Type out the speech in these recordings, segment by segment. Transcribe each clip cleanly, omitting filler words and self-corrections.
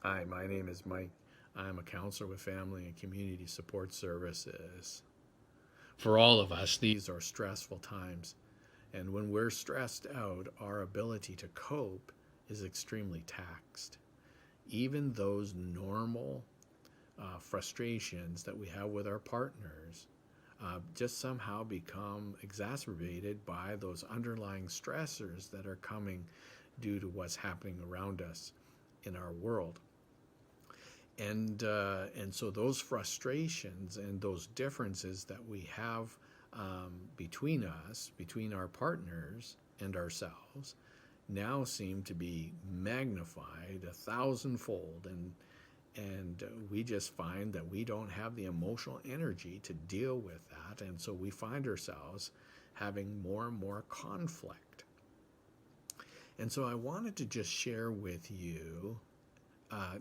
Hi, my name is Mike. I'm a counselor with Family and Community Support Services. For all of us, these are stressful times. And when we're stressed out, our ability to cope is extremely taxed. Even those normal frustrations that we have with our partners just somehow become exacerbated by those underlying stressors that are coming due to what's happening around us in our world. And so those frustrations and those differences that we have between us, between our partners and ourselves, now seem to be magnified a thousandfold, and we just find that we don't have the emotional energy to deal with that, and so we find ourselves having more and more conflict. And so I wanted to just share with you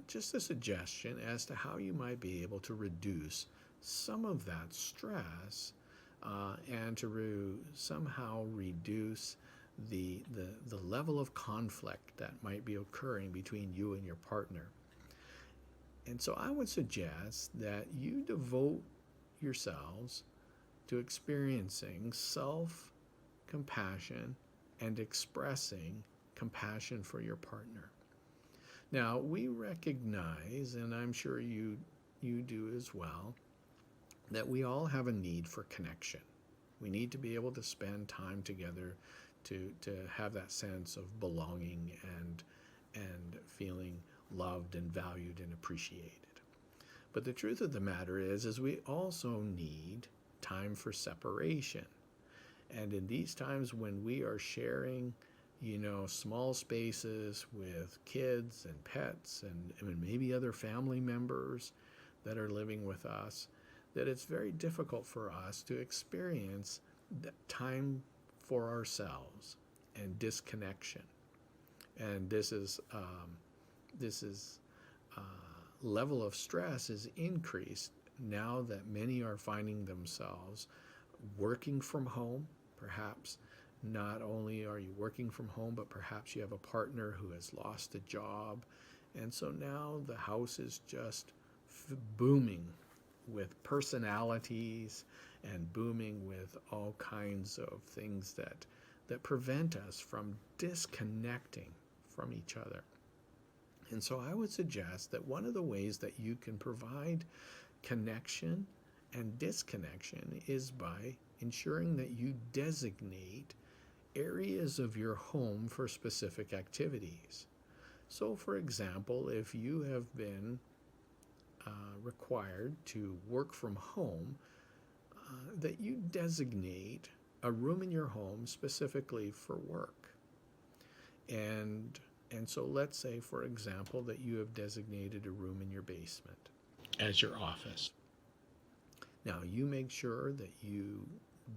just a suggestion as to how you might be able to reduce some of that stress and to somehow reduce the level of conflict that might be occurring between you and your partner. And so I would suggest that you devote yourselves to experiencing self-compassion and expressing compassion for your partner. Now, we recognize, and I'm sure you do as well, that we all have a need for connection. We need to be able to spend time together to have that sense of belonging and feeling loved and valued and appreciated. But the truth of the matter is we also need time for separation. And in these times when we are sharing small spaces with kids and pets and maybe other family members that are living with us, that it's very difficult for us to experience that time for ourselves and disconnection. And this level of stress is increased now that many are finding themselves working from home, perhaps. Not only are you working from home, but perhaps you have a partner who has lost a job. And so now the house is just booming with personalities and booming with all kinds of things that prevent us from disconnecting from each other. And so I would suggest that one of the ways that you can provide connection and disconnection is by ensuring that you designate areas of your home for specific activities. So, for example, if you have been required to work from home, that you designate a room in your home specifically for work. And so let's say, for example, that you have designated a room in your basement as your office. Now, you make sure that you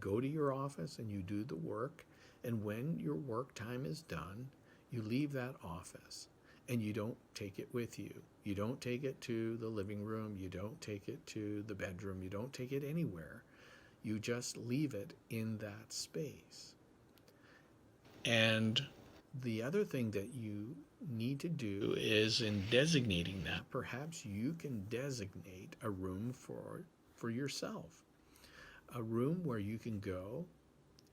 go to your office and you do the work. And when your work time is done, you leave that office and you don't take it with you. You don't take it to the living room. You don't take it to the bedroom. You don't take it anywhere. You just leave it in that space. And the other thing that you need to do is, in designating that, perhaps you can designate a room for yourself. A room where you can go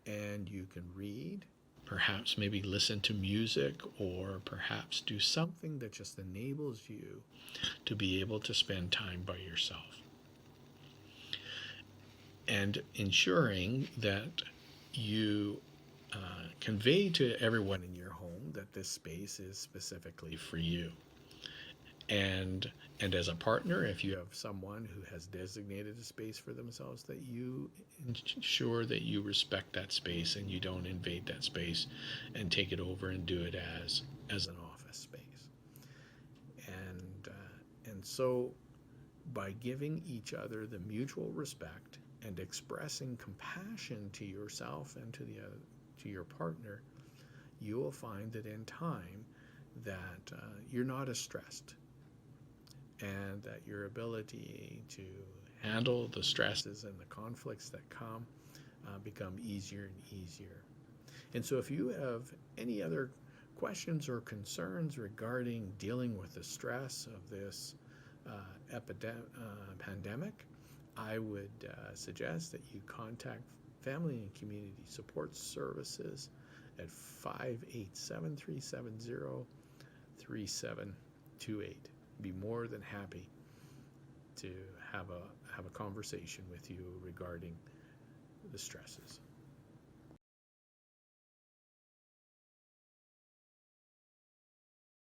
and you can read, perhaps maybe listen to music, or perhaps do something that just enables you to be able to spend time by yourself. And ensuring that you convey to everyone in your home that this space is specifically for you. And as a partner, if you have someone who has designated a space for themselves, that you ensure that you respect that space and you don't invade that space and take it over and do it as an office space. And so by giving each other the mutual respect and expressing compassion to yourself and to your partner, you will find that in time that you're not as stressed, and that your ability to handle the stresses and the conflicts that become easier and easier. And so if you have any other questions or concerns regarding dealing with the stress of this pandemic, I would suggest that you contact Family and Community Support Services at 587-370-3728. Be more than happy to have a conversation with you regarding the stresses.